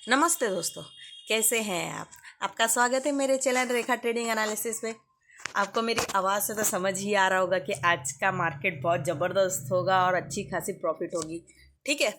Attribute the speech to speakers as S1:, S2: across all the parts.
S1: नमस्ते दोस्तों, कैसे हैं आप। आपका स्वागत है मेरे चैनल रेखा ट्रेडिंग एनालिसिस में। आपको मेरी आवाज़ से तो समझ ही आ रहा होगा कि आज का मार्केट बहुत ज़बरदस्त होगा और अच्छी खासी प्रॉफिट होगी। ठीक है,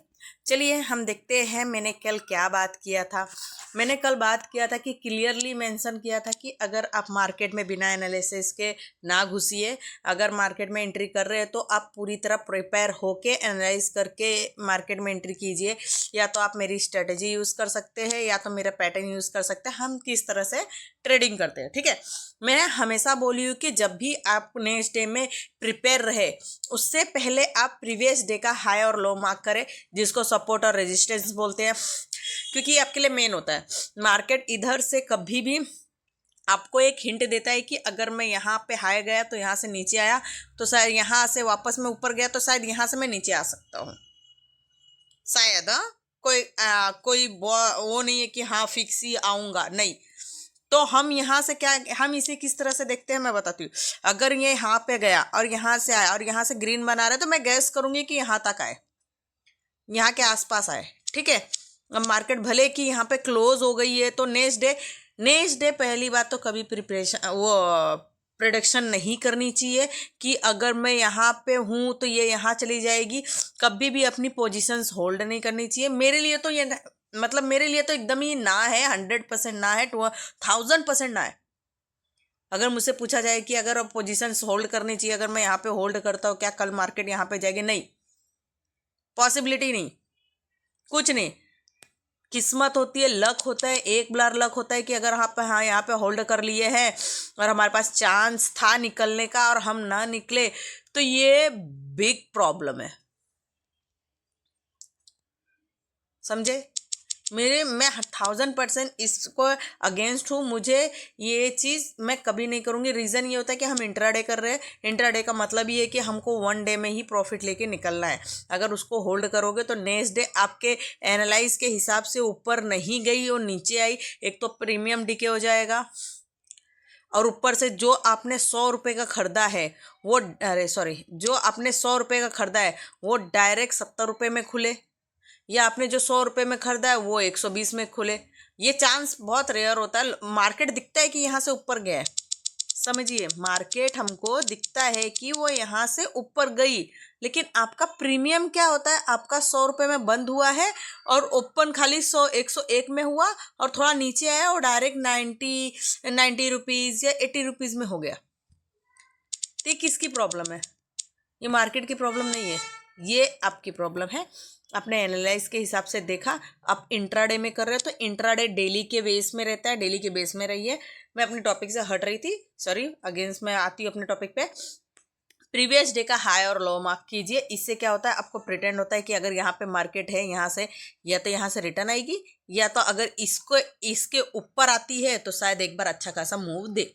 S1: चलिए हम देखते हैं मैंने कल क्या बात किया था। मैंने कल बात किया था कि क्लियरली मेंशन किया था कि अगर आप मार्केट में बिना एनालिसिस के ना घुसिए। अगर मार्केट में एंट्री कर रहे हैं तो आप पूरी तरह प्रिपेयर होके एनालाइज करके मार्केट में एंट्री कीजिए। या तो आप मेरी स्ट्रेटजी यूज़ कर सकते हैं या तो मेरा पैटर्न यूज़ कर सकते हैं, हम किस तरह से ट्रेडिंग करते हैं। ठीक है, मैं हमेशा बोली हूँ कि जब भी आप नेक्स्ट डे में प्रिपेयर रहे उससे पहले आप प्रीवियस डे का हाई और लो मार्क करें, जिसको सपोर्ट और रेजिस्टेंस बोलते हैं, क्योंकि आपके लिए मेन होता है। मार्केट इधर से कभी भी आपको एक हिंट देता है कि अगर मैं यहाँ पे हाई गया तो यहाँ से नीचे आया, तो शायद यहाँ से वापस मैं ऊपर गया तो शायद यहाँ से मैं नीचे आ सकता हूँ, शायद। हाँ, कोई वो नहीं है कि हाँ फिक्स ही आऊँगा, नहीं। तो हम यहाँ से क्या, हम इसे किस तरह से देखते हैं मैं बताती हूँ। अगर ये यहाँ पे गया और यहाँ से आया और यहाँ से ग्रीन बना रहा है तो मैं गैस करूँगी कि यहाँ तक आए, यहाँ के आसपास आए। ठीक है, अब मार्केट भले कि यहाँ पे क्लोज हो गई है तो नेक्स्ट डे पहली बात तो कभी प्रिपरेशन प्रोडक्शन नहीं करनी चाहिए कि अगर मैं यहाँ पे हूँ तो ये यहाँ चली जाएगी। कभी भी अपनी पोजीशंस होल्ड नहीं करनी चाहिए। मेरे लिए तो ये मतलब मेरे लिए तो एकदम ही ना है, 100% ना है, 1000% ना है। अगर मुझसे पूछा जाए कि अगर अब पोजीशंस होल्ड करनी चाहिए, अगर मैं यहाँ पे होल्ड करता हूँ क्या कल मार्केट यहाँ पे जाएगी, नहीं, पॉसिबिलिटी नहीं, कुछ नहीं। किस्मत होती है, लक होता है, एक बार लक होता है कि अगर हाँ यहाँ पे होल्ड कर लिए हैं और हमारे पास चांस था निकलने का और हम ना निकले तो ये बिग प्रॉब्लम है, समझे। मैं 1000% इसको अगेंस्ट हूँ। मुझे ये चीज़ मैं कभी नहीं करूँगी। रीज़न ये होता है कि हम इंट्राडे कर रहे हैं। इंट्राडे का मतलब ये है कि हमको वन डे में ही प्रॉफिट लेके निकलना है। अगर उसको होल्ड करोगे तो नेक्स्ट डे आपके एनालाइज के हिसाब से ऊपर नहीं गई और नीचे आई, एक तो प्रीमियम डिके हो जाएगा और ऊपर से जो आपने 100 रुपये का खरीदा है वो, अरे सॉरी, जो आपने 100 रुपये का खरीदा है वो डायरेक्ट 70 रुपये में खुले, या आपने जो 100 रुपये में खरीदा है वो 120 में खुले। ये चांस बहुत रेयर होता है। मार्केट दिखता है कि यहाँ से ऊपर गया है, समझिए, मार्केट हमको दिखता है कि वो यहाँ से ऊपर गई, लेकिन आपका प्रीमियम क्या होता है, आपका 100 रुपये में बंद हुआ है और ओपन खाली 101 में हुआ और थोड़ा नीचे आया और डायरेक्ट 90 रुपीज़ या 80 रुपीज़ में हो गया। तो ये किसकी प्रॉब्लम है? ये मार्केट की प्रॉब्लम नहीं है, ये आपकी प्रॉब्लम है। आपने एनालाइज के हिसाब से देखा, आप इंट्राडे में कर रहे हो तो इंट्राडे डेली के बेस में रहता है, डेली के बेस में रहिए। मैं अपने टॉपिक से हट रही थी, सॉरी, अगेंस्ट मैं आती हूँ अपने टॉपिक पे। प्रीवियस डे का हाई और लो मार्क कीजिए। इससे क्या होता है, आपको प्रिटेंड होता है कि अगर यहाँ पे मार्केट है, यहाँ से या तो यहाँ से रिटर्न आएगी, या तो अगर इसके ऊपर आती है तो शायद एक बार अच्छा खासा मूव दे।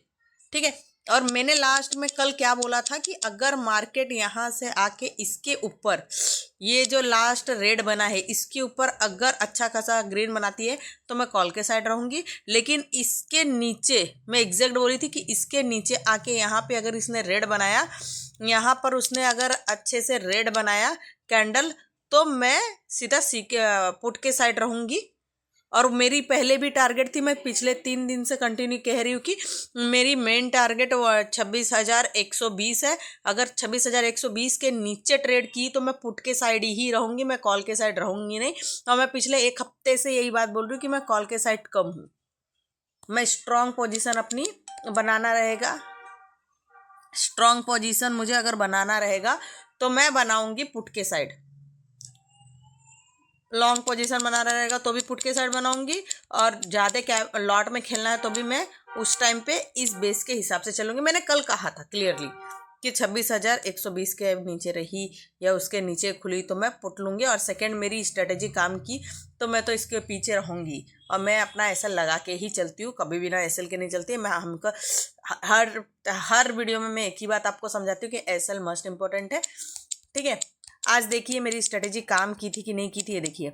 S1: ठीक है, और मैंने लास्ट में कल क्या बोला था कि अगर मार्केट यहाँ से आके इसके ऊपर, ये जो लास्ट रेड बना है इसके ऊपर अगर अच्छा खासा ग्रीन बनाती है तो मैं कॉल के साइड रहूँगी। लेकिन इसके नीचे, मैं एग्जैक्ट बोली थी कि इसके नीचे आके यहाँ पे अगर इसने रेड बनाया, यहाँ पर उसने अगर अच्छे से रेड बनाया कैंडल, तो मैं सीधा पुट के साइड रहूँगी। और मेरी पहले भी टारगेट थी, मैं पिछले 3 दिन से कंटिन्यू कह रही हूँ कि मेरी मेन टारगेट 26,120 है। अगर 26,120 के नीचे ट्रेड की तो मैं पुट के साइड ही रहूँगी, मैं कॉल के साइड रहूँगी नहीं। और मैं पिछले एक हफ्ते से यही बात बोल रही हूँ कि मैं कॉल के साइड कम हूँ। मैं स्ट्रॉन्ग पोजीशन अपनी बनाना रहेगा, स्ट्रॉन्ग पोजीशन मुझे अगर बनाना रहेगा तो मैं बनाऊँगी पुट के साइड। लॉन्ग पोजीशन बना रहेगा तो भी पुट के साइड बनाऊंगी, और ज़्यादा लॉट में खेलना है तो भी मैं उस टाइम पे इस बेस के हिसाब से चलूंगी। मैंने कल कहा था क्लियरली कि 26,120 के नीचे रही या उसके नीचे खुली तो मैं पुट लूँगी, और सेकंड मेरी स्ट्रेटेजी काम की तो मैं तो इसके पीछे रहूँगी। और मैं अपना एसएल लगा के ही चलती हूँ, कभी भी ना एसएल के नहीं चलती। मैं हमको हर वीडियो में मैं एक ही बात आपको समझाती हूँ कि एसएल मस्ट इम्पोर्टेंट है। ठीक है, आज देखिए मेरी स्ट्रेटेजी काम की थी कि नहीं की थी। ये देखिए,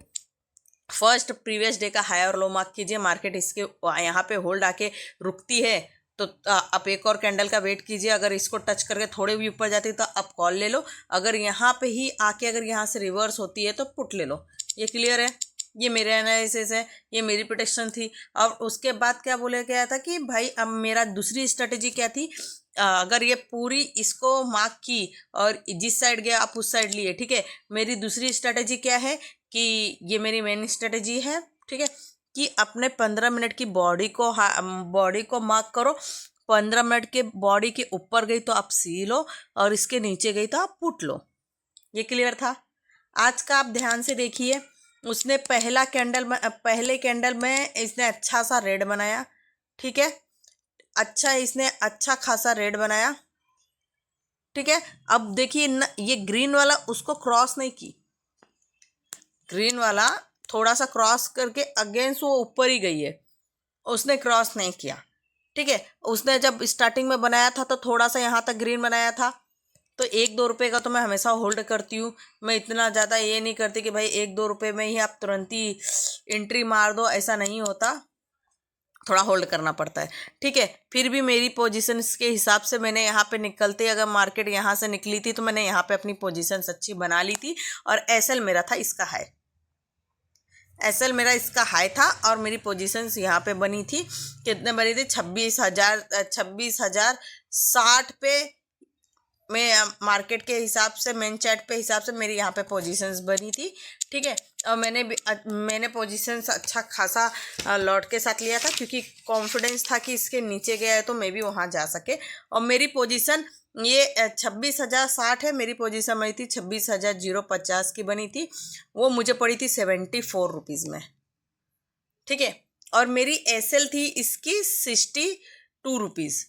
S1: फर्स्ट प्रीवियस डे का हाई और लो मार्क कीजिए। मार्केट इसके यहाँ पे होल्ड आके रुकती है तो आप एक और कैंडल का वेट कीजिए। अगर इसको टच करके थोड़े भी ऊपर जाती है तो आप कॉल ले लो। अगर यहाँ पे ही आके अगर यहाँ से रिवर्स होती है तो पुट ले लो। ये क्लियर है, ये मेरे एनालिसिस है, ये मेरी प्रोटेक्शन थी। और उसके बाद क्या बोला गया था कि भाई अब मेरा दूसरी स्ट्रेटेजी क्या थी, अगर ये पूरी इसको मार्क की और जिस साइड गया आप उस साइड लिए, ठीक है। मेरी दूसरी स्ट्रेटेजी क्या है कि ये मेरी मेन स्ट्रेटेजी है, ठीक है, कि अपने 15 मिनट की बॉडी को मार्क करो। 15 मिनट के बॉडी के ऊपर गई तो आप सी लो, और इसके नीचे गई तो आप पुट लो। ये क्लियर था। आज का आप ध्यान से देखिए, उसने पहले कैंडल में इसने अच्छा सा रेड बनाया, ठीक है, इसने अच्छा खासा रेड बनाया, ठीक है। अब देखिए ये ग्रीन वाला उसको क्रॉस नहीं की, ग्रीन वाला थोड़ा सा क्रॉस करके अगेंस्ट वो ऊपर ही गई है, उसने क्रॉस नहीं किया, ठीक है। उसने जब स्टार्टिंग में बनाया था तो थोड़ा सा यहाँ तक ग्रीन बनाया था, तो 1-2 रुपये का तो मैं हमेशा होल्ड करती हूँ। मैं इतना ज़्यादा ये नहीं करती कि भाई 1-2 रुपये में ही आप तुरंत ही एंट्री मार दो, ऐसा नहीं होता, थोड़ा होल्ड करना पड़ता है, ठीक है। फिर भी मेरी पोजीशंस के हिसाब से मैंने यहाँ पे निकलते, अगर मार्केट यहाँ से निकली थी तो मैंने यहाँ पे अपनी पोजीशंस अच्छी बना ली थी। और एसएल मेरा था इसका हाई, एसएल मेरा इसका हाई था, और मेरी पोजीशंस यहाँ पे बनी थी, कितने बनी थी, 26,060 पे। मैं मार्केट के हिसाब से, मेन चार्ट पे हिसाब से मेरी यहाँ पे पोजीशंस बनी थी, ठीक है। और मैंने पोजीशंस अच्छा खासा लॉट के साथ लिया था, क्योंकि कॉन्फिडेंस था कि इसके नीचे गया है तो मैं भी वहाँ जा सके। और मेरी पोजीशन ये 26,060 है, मेरी पोजीशन बनी थी 26,050 की बनी थी, वो मुझे पड़ी थी 74 रुपीज़ में, ठीक है। और मेरी एसएल थी इसकी 62 रुपीज़,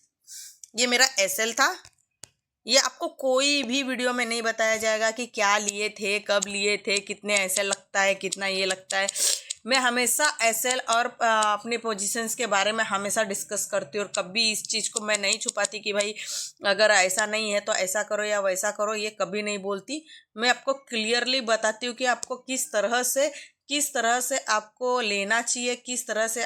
S1: ये मेरा एसएल था। ये आपको कोई भी वीडियो में नहीं बताया जाएगा कि क्या लिए थे, कब लिए थे, कितने एसएल लगता है, कितना ये लगता है। मैं हमेशा एसएल और अपने पोजीशंस के बारे में हमेशा डिस्कस करती हूँ, और कभी इस चीज़ को मैं नहीं छुपाती कि भाई अगर ऐसा नहीं है तो ऐसा करो या वैसा करो, ये कभी नहीं बोलती। मैं आपको क्लियरली बताती हूँ कि आपको किस तरह से आपको लेना चाहिए, किस तरह से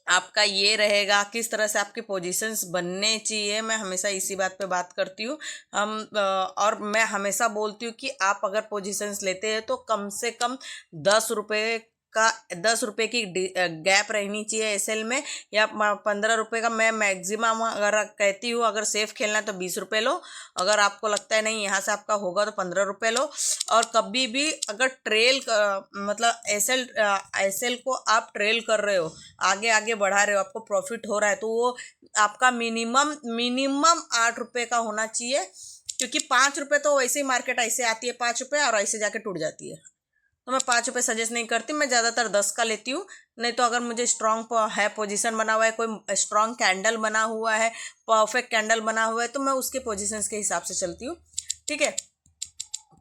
S1: आपका ये रहेगा, किस तरह से आपके पोजीशंस बनने चाहिए। मैं हमेशा इसी बात पे बात करती हूँ। और मैं हमेशा बोलती हूँ कि आप अगर पोजीशंस लेते हैं तो कम से कम 10 रुपये की गैप रहनी चाहिए एसएल में, या 15 रुपये का। मैं मैक्सिमम अगर कहती हूँ, अगर सेफ खेलना है तो 20 रुपये लो, अगर आपको लगता है नहीं यहाँ से आपका होगा तो 15 रुपये लो। और कभी भी अगर मतलब एसएल को आप ट्रेल कर रहे हो, आगे आगे बढ़ा रहे हो, आपको प्रॉफिट हो रहा है, तो वो आपका मिनिमम 8 रुपये का होना चाहिए, क्योंकि 5 रुपये तो वैसे ही मार्केट ऐसे आती है 5 रुपये, और ऐसे जाके टूट जाती है। तो मैं 5 रुपये सजेस्ट नहीं करती, मैं ज़्यादातर 10 का लेती हूँ। नहीं तो अगर मुझे स्ट्रॉन्ग है, पोजीशन बना हुआ है, कोई स्ट्रॉन्ग कैंडल बना हुआ है, परफेक्ट कैंडल बना हुआ है, तो मैं उसके पोजीशंस के हिसाब से चलती हूँ, ठीक है।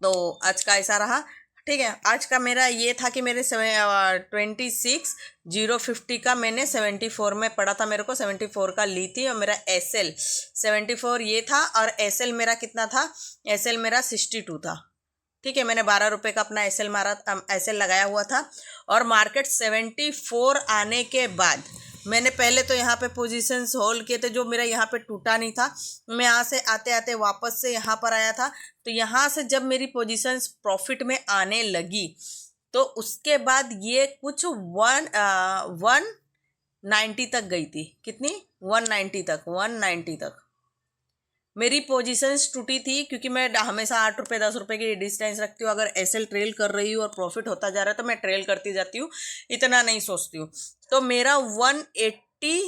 S1: तो आज का ऐसा रहा, ठीक है। आज का मेरा ये था कि मेरे 26,050 का मैंने 74 में पड़ा था, मेरे को 74 का ली थी, और मेरा एसएल 74 ये था, और एसएल मेरा कितना था, एसएल मेरा 62 था, ठीक है। मैंने 12 रुपये का अपना एसएल लगाया हुआ था। और मार्केट 74 आने के बाद मैंने पहले तो यहाँ पे पोजीशंस होल्ड किए थे, जो मेरा यहाँ पे टूटा नहीं था। मैं यहाँ से आते आते वापस से यहाँ पर आया था, तो यहाँ से जब मेरी पोजीशंस प्रॉफिट में आने लगी, तो उसके बाद ये कुछ 190 तक गई थी। कितनी? 190 तक मेरी पोजीशंस टूटी थी, क्योंकि मैं हमेशा 8 रुपये 10 रुपये की डिस्टेंस रखती हूँ। अगर एसएल ट्रेल कर रही हूँ और प्रॉफिट होता जा रहा है तो मैं ट्रेल करती जाती हूँ, इतना नहीं सोचती हूँ। तो मेरा 180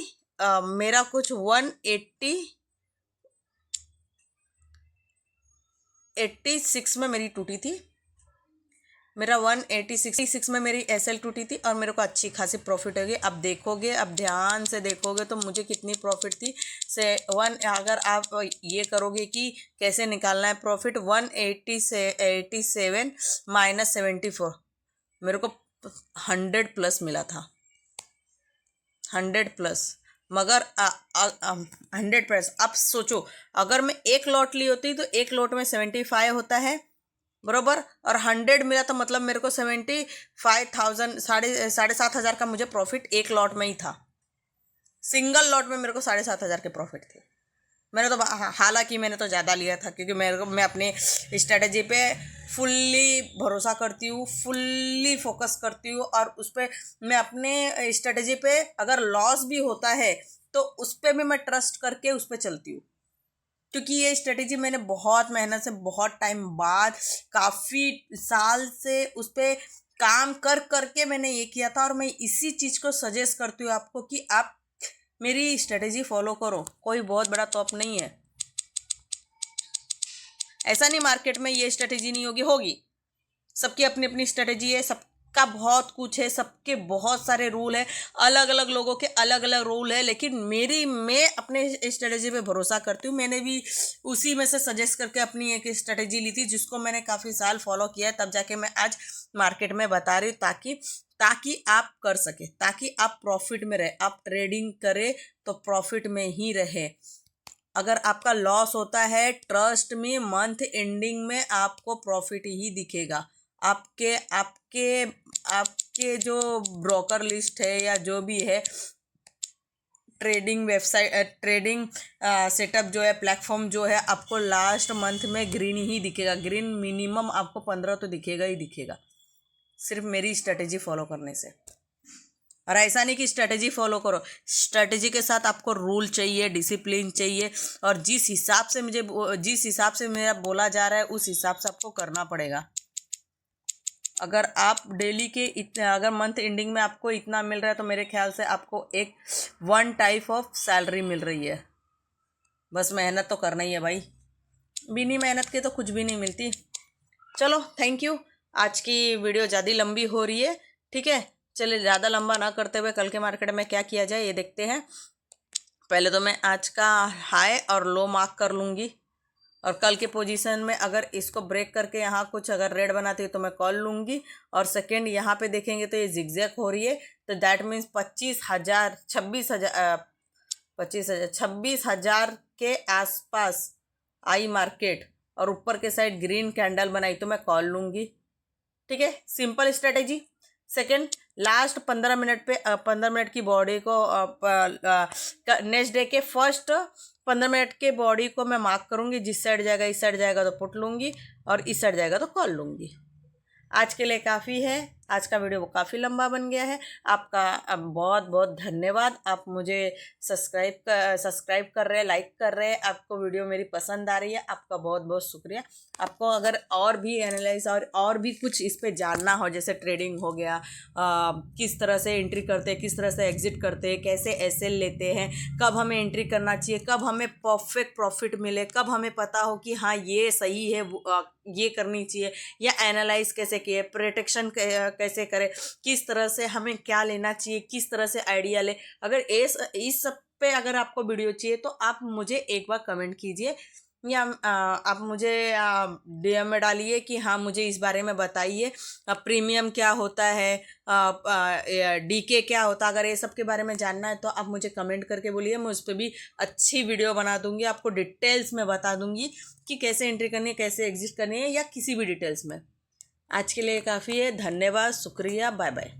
S1: मेरा कुछ 186 में मेरी टूटी थी, मेरा 186 में मेरी एसएल टूटी थी, और मेरे को अच्छी खासी प्रॉफिट होगी। अब देखोगे, अब ध्यान से देखोगे तो मुझे कितनी प्रॉफिट थी अगर आप ये करोगे कि कैसे निकालना है प्रॉफिट, 187 माइनस 74, मेरे को 100 प्लस मिला था, 100 प्लस। मगर 100 प्लस। अब सोचो, अगर मैं एक लॉट ली होती तो एक लॉट में 75 होता है, बरोबर, और 100 मिला तो मतलब मेरे को 75,000 7,500 का मुझे प्रॉफिट एक लॉट में ही था। सिंगल लॉट में मेरे को 7,500 के प्रॉफिट थे। मैंने तो हालांकि मैंने तो ज़्यादा लिया था, क्योंकि मैं अपने स्ट्रेटजी पे फुल्ली भरोसा करती हूँ, फुल्ली फोकस करती हूँ, और उस पर मैं अपने स्ट्रेटजी पे अगर लॉस भी होता है तो उस पर भी मैं ट्रस्ट करके उस पर चलती हूँ, क्योंकि ये स्ट्रेटजी मैंने बहुत मेहनत से, बहुत टाइम बाद, काफ़ी साल से उस पर काम कर करके मैंने ये किया था। और मैं इसी चीज़ को सजेस्ट करती हूँ आपको कि आप मेरी स्ट्रेटजी फॉलो करो। कोई बहुत बड़ा तोप नहीं है, ऐसा नहीं मार्केट में ये स्ट्रेटजी नहीं होगी, होगी। सबकी अपनी अपनी स्ट्रेटजी है, सबका बहुत कुछ है, सबके बहुत सारे रूल है, अलग अलग लोगों के अलग अलग रूल है। लेकिन मैं अपने स्ट्रेटजी पे भरोसा करती हूँ। मैंने भी उसी में से सजेस्ट करके अपनी एक स्ट्रेटजी ली थी, जिसको मैंने काफ़ी साल फॉलो किया है, तब जाके मैं आज मार्केट में बता रही हूँ, ताकि आप कर सके, ताकि आप प्रॉफिट में रहे। आप ट्रेडिंग करें तो प्रॉफिट में ही रहे। अगर आपका लॉस होता है, ट्रस्ट में मंथ एंडिंग में आपको प्रॉफिट ही दिखेगा। आपके आपके आपके जो ब्रोकर लिस्ट है या जो भी है, ट्रेडिंग वेबसाइट, ट्रेडिंग सेटअप जो है, प्लेटफॉर्म जो है, आपको लास्ट मंथ में ग्रीन ही दिखेगा। ग्रीन मिनिमम आपको 15 तो दिखेगा ही दिखेगा, सिर्फ मेरी स्ट्रेटेजी फॉलो करने से। और ऐसा नहीं कि स्ट्रेटेजी फॉलो करो, स्ट्रेटेजी के साथ आपको रूल चाहिए, डिसिप्लिन चाहिए, और जिस हिसाब से मेरा बोला जा रहा है उस हिसाब से आपको करना पड़ेगा। अगर आप डेली के अगर मंथ एंडिंग में आपको इतना मिल रहा है, तो मेरे ख्याल से आपको एक वन टाइप ऑफ सैलरी मिल रही है। बस मेहनत तो करना ही है भाई, बिना मेहनत के तो कुछ भी नहीं मिलती। चलो, थैंक यू। आज की वीडियो ज़्यादा लंबी हो रही है, ठीक है। चलिए, ज़्यादा लंबा ना करते हुए कल के मार्केट में क्या किया जाए ये देखते हैं। पहले तो मैं आज का हाई और लो मार्क कर लूँगी, और कल के पोजीशन में अगर इसको ब्रेक करके यहाँ कुछ अगर रेड बनाती है तो मैं कॉल लूँगी। और सेकेंड, यहाँ पे देखेंगे तो ये जिगजैग हो रही है, तो दैट मीन्स 26,000 के आसपास आई मार्केट, और ऊपर के साइड ग्रीन कैंडल बनाई तो मैं कॉल लूँगी, ठीक है। Simple strategy. Second, last 15 minute पे 15 मिनट की बॉडी को नेक्स्ट डे के फर्स्ट 15 मिनट के बॉडी को मैं मार्क करूँगी। जिस साइड जाएगा, इस साइड जाएगा तो पुट लूँगी, और इस साइड जाएगा तो कॉल लूँगी। आज के लिए काफ़ी है, आज का वीडियो काफ़ी लंबा बन गया है। आपका बहुत बहुत धन्यवाद। आप मुझे सब्सक्राइब कर रहे हैं, लाइक कर रहे हैं, आपको वीडियो मेरी पसंद आ रही है, आपका बहुत बहुत शुक्रिया। आपको अगर और भी एनालाइज और भी कुछ इस पे जानना हो, जैसे ट्रेडिंग हो गया, किस तरह से एंट्री करते हैं, किस तरह से एग्जिट करते हैं, कैसे एसएल लेते हैं, कब हमें एंट्री करना चाहिए, कब हमें परफेक्ट प्रॉफिट मिले, कब हमें पता हो कि हाँ ये सही है, ये करनी चाहिए, या एनालाइज कैसे किए, प्रोटेक्शन कैसे करें, किस तरह से हमें क्या लेना चाहिए, किस तरह से आइडिया ले। अगर इस सब पे अगर आपको वीडियो चाहिए तो आप मुझे एक बार कमेंट कीजिए, या आप मुझे डीएम में डालिए कि हाँ मुझे इस बारे में बताइए, प्रीमियम क्या होता है, डीके क्या होता है। अगर ये सब के बारे में जानना है तो आप मुझे कमेंट करके बोलिए, मैं उस पर भी अच्छी वीडियो बना दूंगी, आपको डिटेल्स में बता दूंगी कि कैसे एंट्री करनी है, कैसे एग्जिट करनी है, या किसी भी डिटेल्स में। आज के लिए काफ़ी है, धन्यवाद, शुक्रिया, बाय बाय।